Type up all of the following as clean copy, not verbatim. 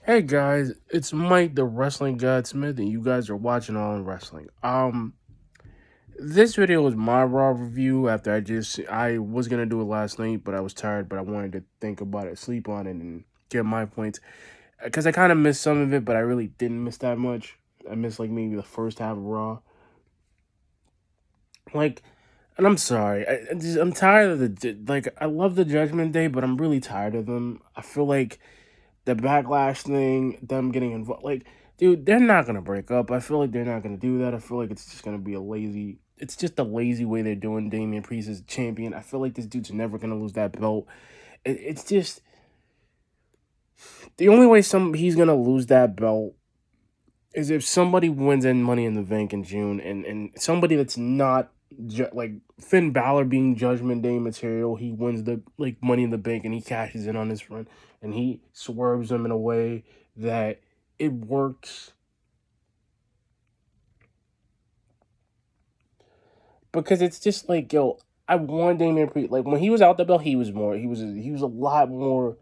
Hey guys, it's Mike the Wrestling Godsmith, and you guys are watching All in Wrestling. This video was my Raw review after I was gonna do it last night, but I was tired, but I wanted to think about it, sleep on it, and get my points. Because I kind of missed some of it, but I really didn't miss that much. I missed like maybe the first half of Raw. Like, and I'm sorry, I'm tired of I love the Judgment Day, but I'm really tired of them. I feel like the backlash thing, them getting involved. Like, dude, they're not gonna break up. I feel like they're not gonna do that. I feel like it's just gonna be a lazy. It's just a lazy way they're doing Damian Priest as champion. I feel like this dude's never gonna lose that belt. It's just the only way he's gonna lose that belt is if somebody wins in Money in the Bank in June, and somebody that's not like Finn Balor being Judgment Day material. He wins the Money in the Bank and he cashes in on his friend and he swerves him in a way that it works because it's just like, yo, I want Damian Priest. Like when he was out the belt, he was a lot more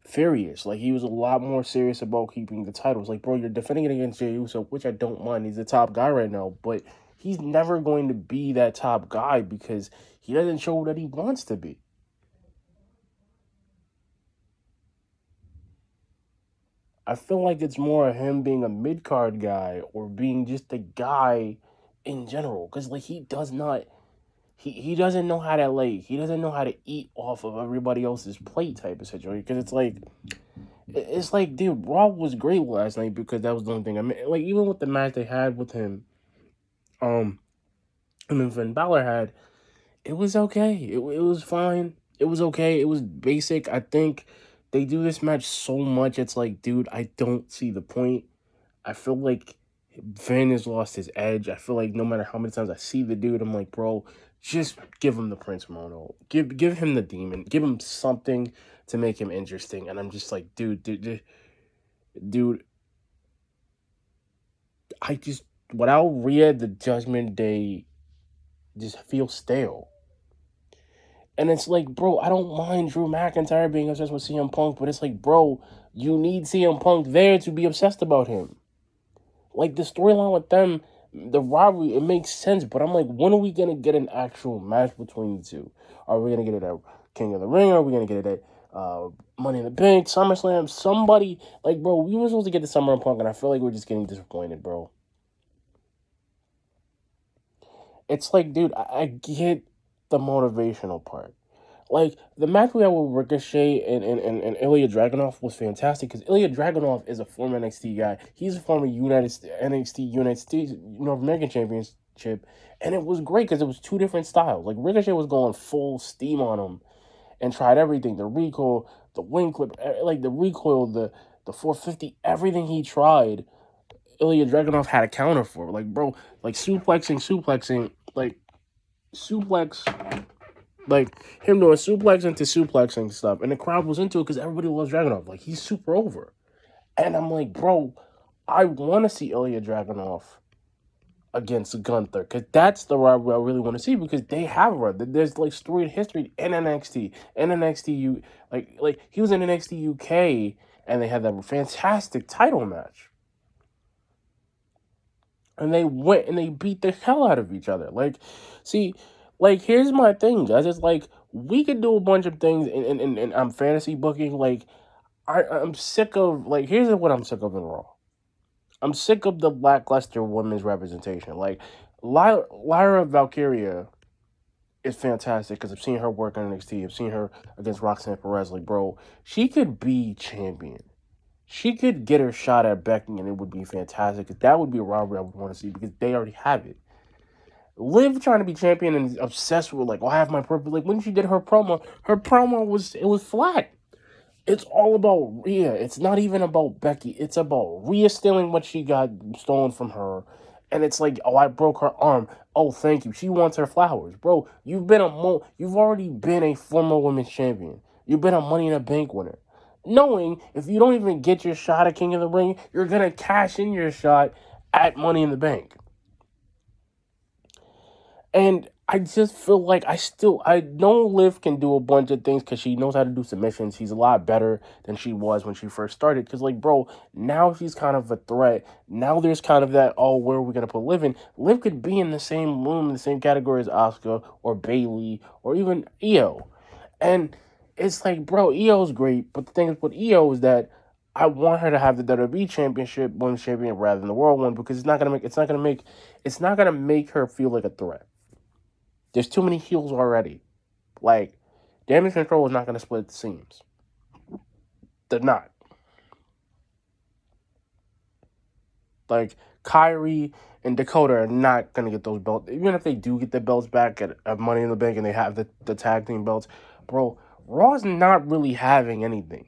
furious. Like he was a lot more serious about keeping the titles. Like, bro, you're defending it against Jey Uso, which I don't mind. He's the top guy right now, but he's never going to be that top guy because he doesn't show that he wants to be. I feel like it's more of him being a mid card guy or being just a guy in general. Because like he doesn't know how to he doesn't know how to eat off of everybody else's plate type of situation. Because it's like, dude, Raw was great last night because that was the only thing. I mean, like even with the match they had with him, um, and then Finn Balor had, it was okay. It was fine. It was okay. It was basic. I think they do this match so much. It's like, dude, I don't see the point. I feel like Finn has lost his edge. I feel like no matter how many times I see the dude, I'm like, bro, just give him the Prince Mono. Give him the demon. Give him something to make him interesting. And I'm just like, dude, I just without Rhea, the Judgment Day just feels stale. And it's like, bro, I don't mind Drew McIntyre being obsessed with CM Punk, but it's like, bro, you need CM Punk there to be obsessed about him. Like the storyline with them, the rivalry, it makes sense, but I'm like, when are we gonna get an actual match between the two? Are we gonna get it at King of the Ring? Are we gonna get it at Money in the Bank, SummerSlam? Somebody like, bro, we were supposed to get the Summer Punk, and I feel like we're just getting disappointed, bro. It's like, dude, I get the motivational part. Like the match we had with Ricochet and Ilya Dragunov was fantastic because Ilya Dragunov is a former NXT guy. He's a former NXT United States North American Championship, and it was great because it was two different styles. Like Ricochet was going full steam on him and tried everything: the recoil, the wing clip, like the recoil, the 450, everything he tried. Ilya Dragunov had a counter for. Like bro, like suplexing, like suplex like him doing suplex into suplexing stuff, and the crowd was into it because everybody loves Dragunov. Like he's super over, and I'm like, bro, I want to see Ilya Dragunov against Gunther because that's the rivalry I really want to see because they have a run. There's like storied history in NXT and NXT U. Like he was in NXT UK, and they had that fantastic title match, and they went and they beat the hell out of each other. Like, see, like here's my thing, guys. It's like we could do a bunch of things in I'm fantasy booking. Like I'm sick of here's what I'm sick of in Raw. I'm sick of the lackluster women's representation. Like Lyra Valkyria is fantastic because I've seen her work on NXT. I've seen her against Roxanne Perez. Like, bro, she could be champion. She could get her shot at Becky, and it would be fantastic. That would be a rivalry I would want to see because they already have it. Liv trying to be champion and obsessed with oh, I have my purpose. Like when she did her promo was flat. It's all about Rhea. It's not even about Becky. It's about Rhea stealing what she got stolen from her. And it's like, oh, I broke her arm. Oh, thank you. She wants her flowers, bro. You've already been a former women's champion. You've been a Money in the Bank winner. Knowing if you don't even get your shot at King of the Ring, you're gonna cash in your shot at Money in the Bank. And I just feel like I know Liv can do a bunch of things because she knows how to do submissions. She's a lot better than she was when she first started. Because like, bro, now she's kind of a threat. Now there's kind of that, oh, where are we gonna put Liv in? Liv could be in the same room, the same category as Asuka or Bailey or even Io, and it's like, bro, Io's great, but the thing is with Io is that I want her to have the WWE Championship, Women's Champion, rather than the World one because it's not gonna make her feel like a threat. There's too many heels already. Like, Damage Control is not going to split the seams. They're not. Like, Kyrie and Dakota are not going to get those belts. Even if they do get the belts back at Money in the Bank and they have the tag team belts, bro, Raw's not really having anything.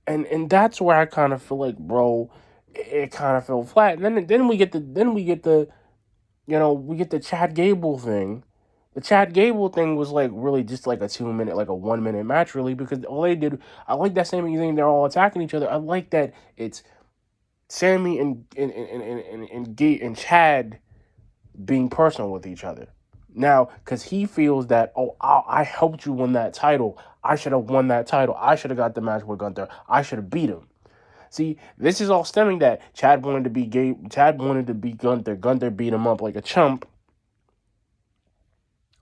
And that's where I kind of feel like, bro, it kind of fell flat. And then we get the we get the Chad Gable thing. The Chad Gable thing was like really just like a 2 minute, like a 1 minute match, really, because all they did. I like that same thing. They're all attacking each other. I like that it's Sammy and Gate and Chad being personal with each other. Now, because he feels that, oh, I helped you win that title. I should have won that title. I should have got the match with Gunther. I should have beat him. See, this is all stemming that Chad wanted to be Gabe. Chad wanted to beat Gunther. Gunther beat him up like a chump.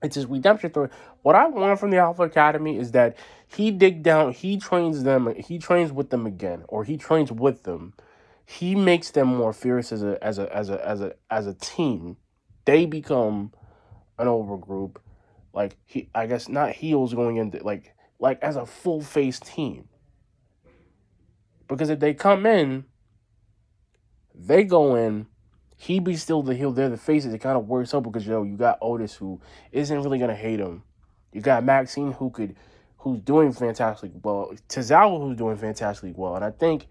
It's his redemption story. What I want from the Alpha Academy is that he trains them, he trains with them again, or he trains with them. He makes them more fierce as a team. They become an over group, like I guess not heels going into like as a full face team. Because if they come in, they go in. He be still the heel. They're the faces. It kind of works out because you got Otis who isn't really gonna hate him. You got Maxine who's doing fantastically well. Tozawa who's doing fantastically well, and I think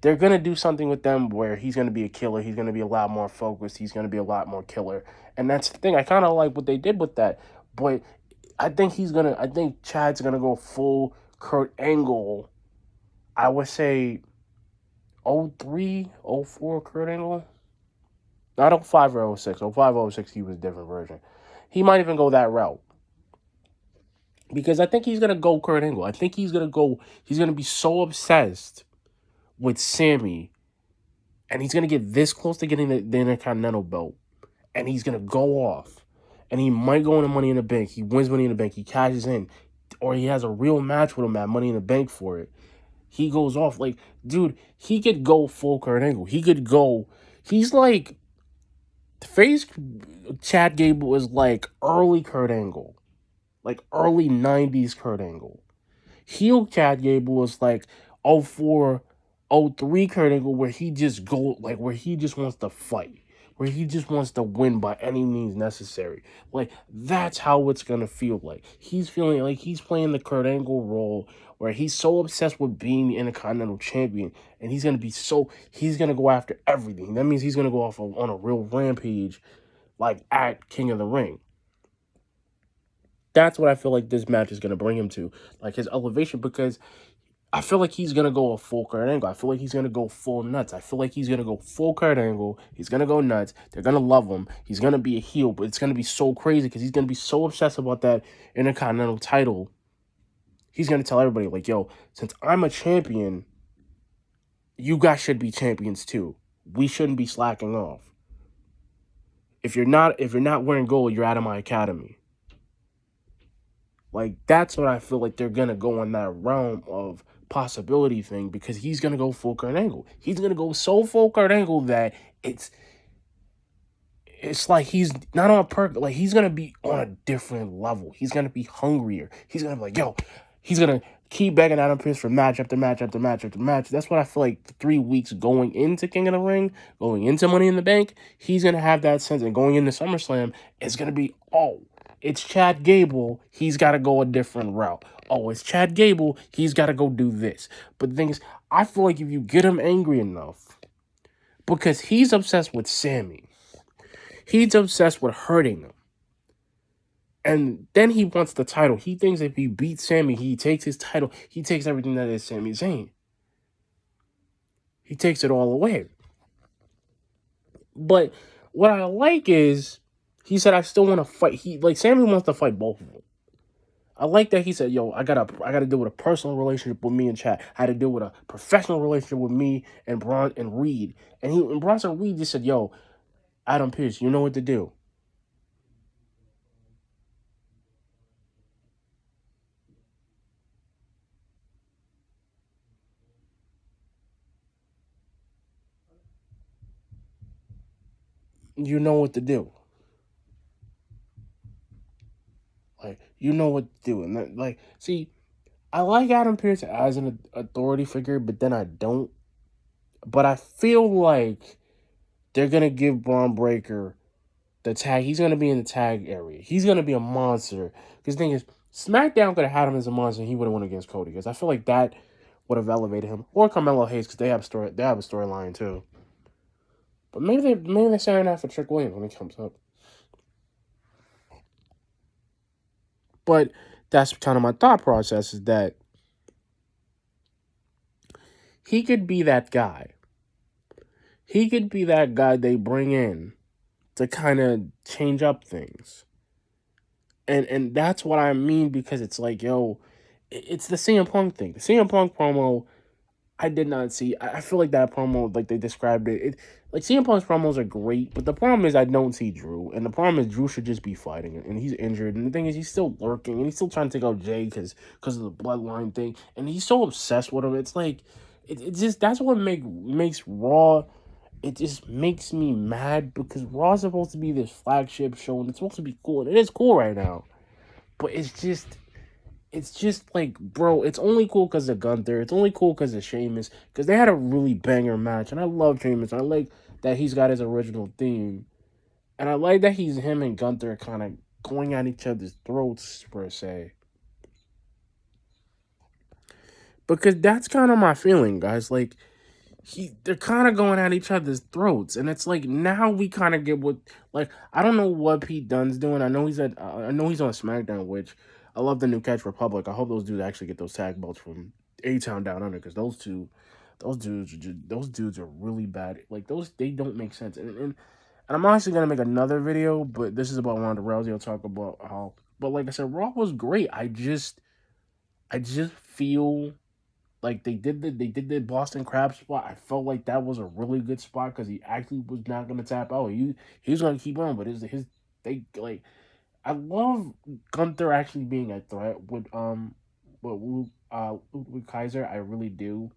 they're gonna do something with them where he's gonna be a killer. He's gonna be a lot more focused. He's gonna be a lot more killer, and that's the thing. I kind of like what they did with that, but I think I think Chad's gonna go full Kurt Angle. I would say 03, 04 Kurt Angle. Not 05 or 06. 05, 06, he was a different version. He might even go that route. Because I think he's going to go Kurt Angle. I think he's going to be so obsessed with Sammy. And he's going to get this close to getting the Intercontinental belt. And he's going to go off. And he might go into Money in the Bank. He wins Money in the Bank. He cashes in. Or he has a real match with him at Money in the Bank for it. He goes off. Like, dude, he could go full Kurt Angle. He could go. He's like. Face Chad Gable is like early Kurt Angle. Like early 90s Kurt Angle. Heel Chad Gable is like 04, 03 Kurt Angle where he just where he just wants to fight. Where he just wants to win by any means necessary. Like, that's how it's gonna feel like. He's feeling like he's playing the Kurt Angle role where he's so obsessed with being the Intercontinental Champion, and he's gonna go after everything. That means he's gonna go off on a real rampage, like at King of the Ring. That's what I feel like this match is gonna bring him to, like his elevation, because I feel like he's going to go a full Kurt Angle. I feel like he's going to go full nuts. I feel like he's going to go full Kurt Angle. He's going to go nuts. They're going to love him. He's going to be a heel, but it's going to be so crazy because he's going to be so obsessed about that Intercontinental title. He's going to tell everybody, like, yo, since I'm a champion, you guys should be champions too. We shouldn't be slacking off. If you're not wearing gold, you're out of my academy. Like, that's what I feel like they're going to go in that realm of possibility thing, because he's going to go full Kurt Angle. He's going to go so full Kurt Angle that it's like he's not on perk. Like, he's going to be on a different level. He's going to be hungrier. He's going to be like, yo, he's going to keep begging Adam Pearce for match after match after match after match. That's what I feel like the 3 weeks going into King of the Ring, going into Money in the Bank, he's going to have that sense. And going into SummerSlam, it's going to be, oh, it's Chad Gable, he's got to go a different route. Oh, it's Chad Gable, he's got to go do this. But the thing is, I feel like if you get him angry enough, because he's obsessed with Sammy, he's obsessed with hurting him, and then he wants the title. He thinks if he beats Sammy, he takes his title. He takes everything that is Sami Zayn. He takes it all away. But what I like is He said, I still want to fight. He like Sammy wants to fight both of them. I like that he said, "Yo, I gotta deal with a personal relationship with me and Chat. I had to deal with a professional relationship with me and Bron and Reed." And Bronson Reed just said, "Yo, Adam Pearce, you know what to do. You know what to do. Like you know what to do." And that, like, see, I like Adam Pearce as an authority figure, but then I don't. But I feel like they're gonna give Braun Breaker the tag. He's gonna be in the tag area. He's gonna be a monster. Because the thing is, SmackDown could have had him as a monster, and he would have won against Cody. Because I feel like that would have elevated him, or Carmelo Hayes, because they have a story. They have a storyline too. But maybe they're saying that for Trick Williams when he comes up. But that's kind of my thought process, is that he could be that guy. He could be that guy they bring in to kind of change up things. And that's what I mean, because it's like, yo, it's the CM Punk thing. The CM Punk promo, I did not see. I feel like that promo, like they described like CM Punk's promos are great, but the problem is I don't see Drew, and the problem is Drew should just be fighting, and he's injured, and the thing is he's still lurking, and he's still trying to take out Jay because of the bloodline thing, and he's so obsessed with him. It's like it just that's what makes Raw. It just makes me mad, because Raw's supposed to be this flagship show, and it's supposed to be cool, and it is cool right now, but it's just like, bro, it's only cool because of Gunther. It's only cool because of Sheamus. Because they had a really banger match. And I love Sheamus. And I like that he's got his original theme. And I like that him and Gunther kind of going at each other's throats, per se. Because that's kind of my feeling, guys. Like, they're kind of going at each other's throats, and it's like now we kind of get what, like, I don't know what Pete Dunne's doing. I know he's on SmackDown, which I love the New Catch Republic. I hope those dudes actually get those tag belts from A Town Down Under, because those dudes are really bad. Like, those, they don't make sense. And I'm actually gonna make another video, but this is about Ronda Rousey. I'll talk about how. But like I said, Raw was great. I just feel like they did the Boston Crab spot. I felt like that was a really good spot, because he actually was not gonna tap out. He was gonna keep on, but his they like, I love Gunther actually being a threat with Kaiser. I really do.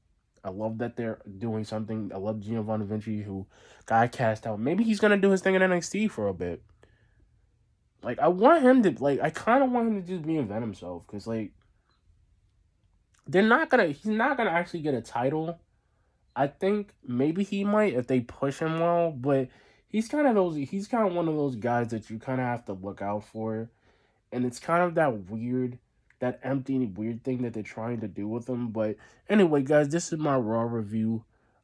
I love that they're doing something. I love Gino Von Vinci, who got cast out. Maybe he's gonna do his thing in NXT for a bit. Like, I kind of want him to just reinvent himself, because like he's not gonna actually get a title. I think maybe he might if they push him well, but he's kind of one of those guys that you kind of have to look out for, and it's kind of that empty weird thing that they're trying to do with him. But anyway, guys, this is my Raw review.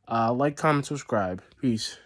Like, comment, subscribe. Peace.